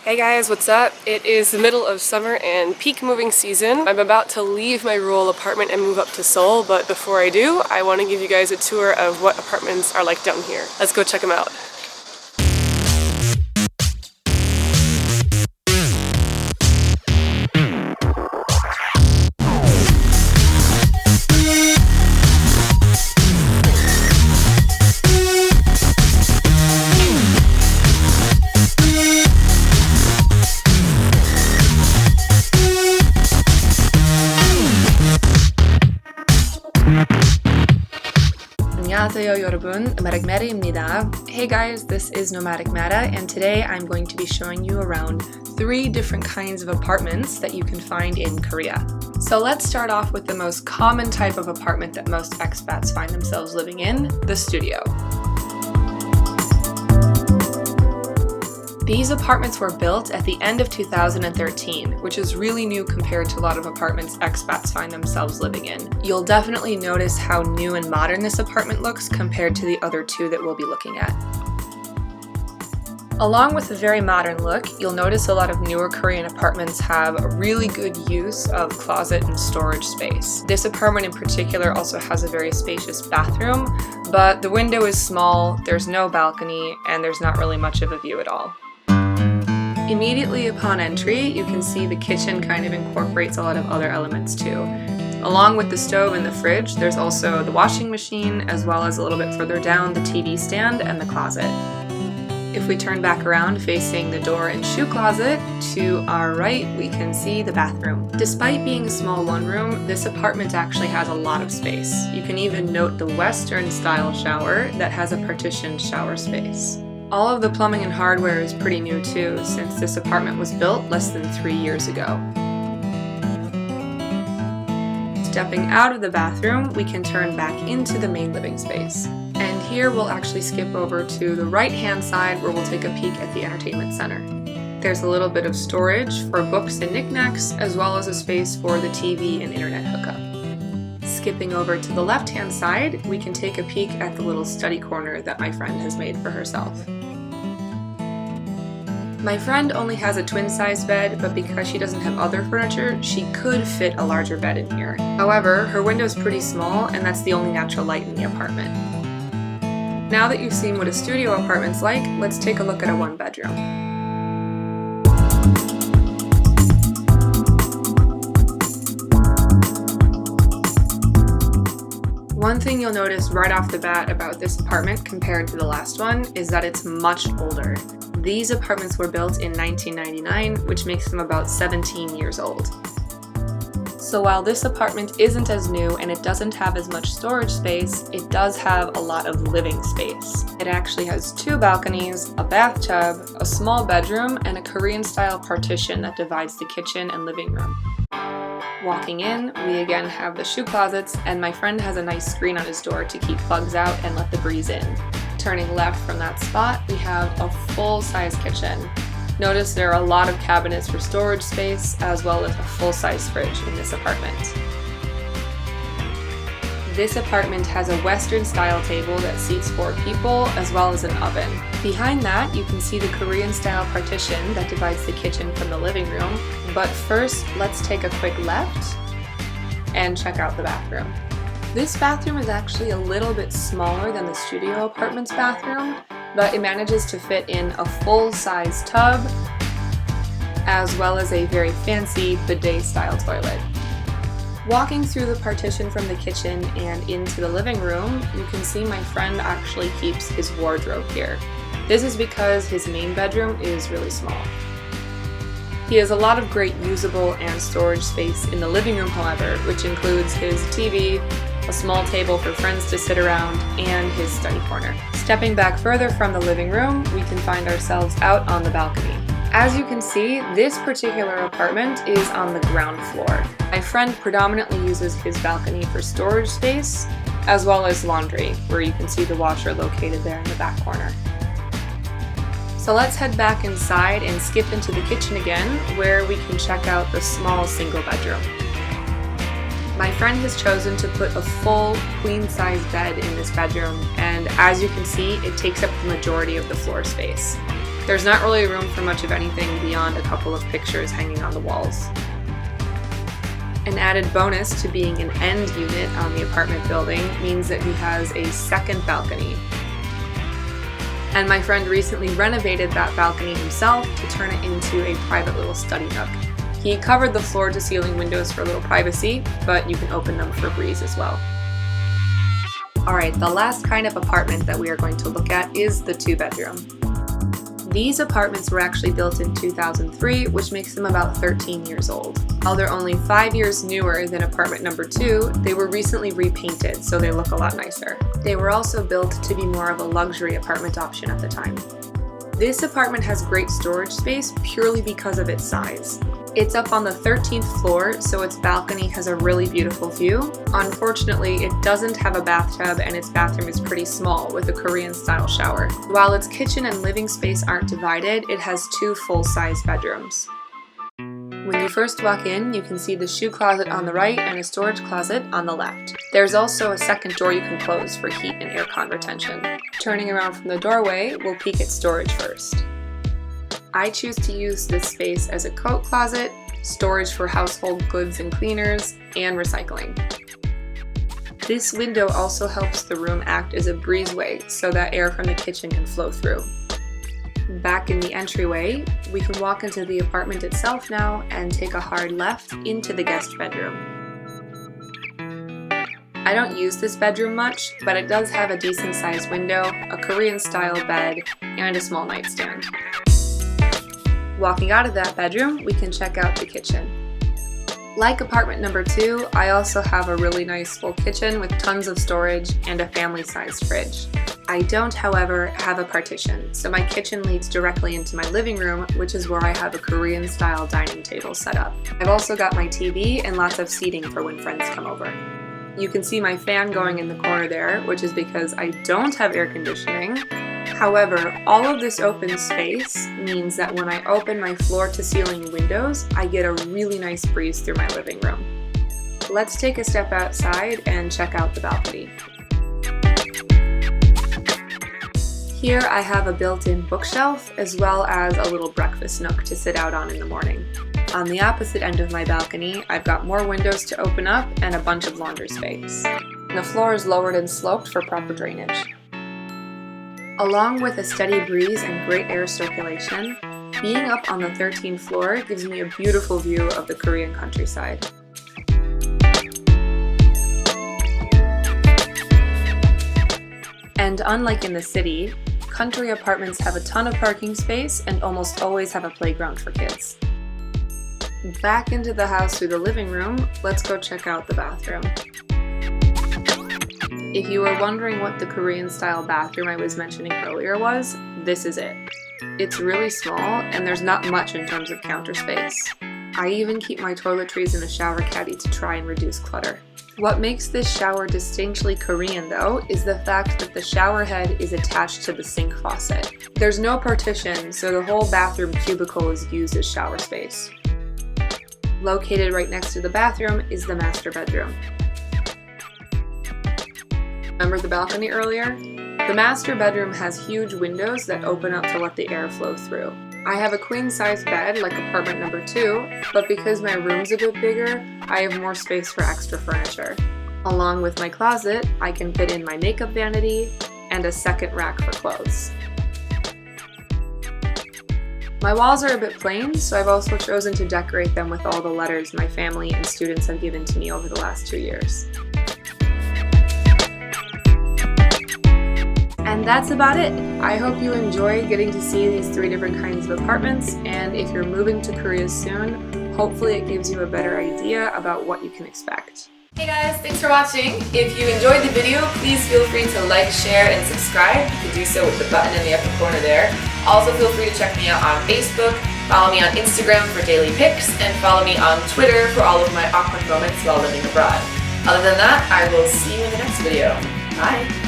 Hey guys, what's up? It is the middle of summer and peak moving season. I'm about to leave my rural apartment and move up to Seoul, but before I do, I want to give you guys a tour of what apartments are like down here. Let's go check them out. 안녕하세요 여러분, Nomadic Meta입니다. Hey guys, this is Nomadic Meta, and today I'm going to be showing you around 3 different kinds of apartments that you can find in Korea. So let's start off with the most common type of apartment that most expats find themselves living in, the studio. These apartments were built at the end of 2013, which is really new compared to a lot of apartments expats find themselves living in. You'll definitely notice how new and modern this apartment looks compared to the other 2 that we'll be looking at. Along with a very modern look, you'll notice a lot of newer Korean apartments have a really good use of closet and storage space. This apartment in particular also has a very spacious bathroom, but the window is small, there's no balcony, and there's not really much of a view at all. Immediately upon entry, you can see the kitchen kind of incorporates a lot of other elements too. Along with the stove and the fridge, there's also the washing machine, as well as a little bit further down, the TV stand and the closet. If we turn back around facing the door and shoe closet, to our right we can see the bathroom. Despite being a small one-room, this apartment actually has a lot of space. You can even note the Western-style shower that has a partitioned shower space. All of the plumbing and hardware is pretty new too, since this apartment was built less than 3 years ago. Stepping out of the bathroom, we can turn back into the main living space. And here we'll actually skip over to the right-hand side where we'll take a peek at the entertainment center. There's a little bit of storage for books and knickknacks, as well as a space for the TV and internet hookup. Skipping over to the left-hand side, we can take a peek at the little study corner that my friend has made for herself. My friend only has a twin-size bed, but because she doesn't have other furniture, she could fit a larger bed in here. However, her window's pretty small, and that's the only natural light in the apartment. Now that you've seen what a studio apartment's like, let's take a look at a one-bedroom. One thing you'll notice right off the bat about this apartment compared to the last one is that it's much older. These apartments were built in 1999, which makes them about 17 years old. So while this apartment isn't as new and it doesn't have as much storage space, it does have a lot of living space. It actually has 2 balconies, a bathtub, a small bedroom, and a Korean-style partition that divides the kitchen and living room. Walking in, we again have the shoe closets, and my friend has a nice screen on his door to keep bugs out and let the breeze in. Turning left from that spot, we have a full-size kitchen. Notice there are a lot of cabinets for storage space, as well as a full-size fridge in this apartment. This apartment has a Western-style table that seats 4 people, as well as an oven. Behind that, you can see the Korean-style partition that divides the kitchen from the living room. But first, let's take a quick left and check out the bathroom. This bathroom is actually a little bit smaller than the studio apartment's bathroom, but it manages to fit in a full-size tub, as well as a very fancy bidet-style toilet. Walking through the partition from the kitchen and into the living room, you can see my friend actually keeps his wardrobe here. This is because his main bedroom is really small. He has a lot of great usable and storage space in the living room, however, which includes his TV, a small table for friends to sit around, and his study corner. Stepping back further from the living room, we can find ourselves out on the balcony. As you can see, this particular apartment is on the ground floor. My friend predominantly uses his balcony for storage space, as well as laundry, where you can see the washer located there in the back corner. So let's head back inside and skip into the kitchen again, where we can check out the small single bedroom. My friend has chosen to put a full queen-size bed in this bedroom, and as you can see, it takes up the majority of the floor space. There's not really room for much of anything beyond a couple of pictures hanging on the walls. An added bonus to being an end unit on the apartment building means that he has a second balcony. And my friend recently renovated that balcony himself to turn it into a private little study nook. He covered the floor-to-ceiling windows for a little privacy, but you can open them for a breeze as well. Alright, the last kind of apartment that we are going to look at is the 2-bedroom. These apartments were actually built in 2003, which makes them about 13 years old. While they're only 5 years newer than apartment number 2, they were recently repainted, so they look a lot nicer. They were also built to be more of a luxury apartment option at the time. This apartment has great storage space purely because of its size. It's up on the 13th floor, so its balcony has a really beautiful view. Unfortunately, it doesn't have a bathtub and its bathroom is pretty small with a Korean-style shower. While its kitchen and living space aren't divided, it has 2 full-size bedrooms. When you first walk in, you can see the shoe closet on the right and a storage closet on the left. There's also a second door you can close for heat and aircon retention. Turning around from the doorway, we'll peek at storage first. I choose to use this space as a coat closet, storage for household goods and cleaners, and recycling. This window also helps the room act as a breezeway so that air from the kitchen can flow through. Back in the entryway, we can walk into the apartment itself now and take a hard left into the guest bedroom. I don't use this bedroom much, but it does have a decent sized window, a Korean-style bed, and a small nightstand. Walking out of that bedroom, we can check out the kitchen. Like apartment number 2, I also have a really nice full kitchen with tons of storage and a family-sized fridge. I don't, however, have a partition, so my kitchen leads directly into my living room, which is where I have a Korean-style dining table set up. I've also got my TV and lots of seating for when friends come over. You can see my fan going in the corner there, which is because I don't have air conditioning. However, all of this open space means that when I open my floor-to-ceiling windows, I get a really nice breeze through my living room. Let's take a step outside and check out the balcony. Here I have a built-in bookshelf as well as a little breakfast nook to sit out on in the morning. On the opposite end of my balcony, I've got more windows to open up and a bunch of laundry space. The floor is lowered and sloped for proper drainage. Along with a steady breeze and great air circulation, being up on the 13th floor gives me a beautiful view of the Korean countryside. And unlike in the city, country apartments have a ton of parking space and almost always have a playground for kids. Back into the house through the living room, let's go check out the bathroom. If you were wondering what the Korean-style bathroom I was mentioning earlier was, this is it. It's really small, and there's not much in terms of counter space. I even keep my toiletries in a shower caddy to try and reduce clutter. What makes this shower distinctly Korean, though, is the fact that the shower head is attached to the sink faucet. There's no partition, so the whole bathroom cubicle is used as shower space. Located right next to the bathroom is the master bedroom. Remember the balcony earlier? The master bedroom has huge windows that open up to let the air flow through. I have a queen-size bed like apartment number 2, but because my room's a bit bigger, I have more space for extra furniture. Along with my closet, I can fit in my makeup vanity and a second rack for clothes. My walls are a bit plain, so I've also chosen to decorate them with all the letters my family and students have given to me over the last 2 years. And that's about it. I hope you enjoy getting to see these 3 different kinds of apartments, and if you're moving to Korea soon, hopefully it gives you a better idea about what you can expect. Hey guys, thanks for watching. If you enjoyed the video, please feel free to like, share, and subscribe. You can do so with the button in the upper corner there. Also feel free to check me out on Facebook, follow me on Instagram for daily pics, and follow me on Twitter for all of my awkward moments while living abroad. Other than that, I will see you in the next video. Bye!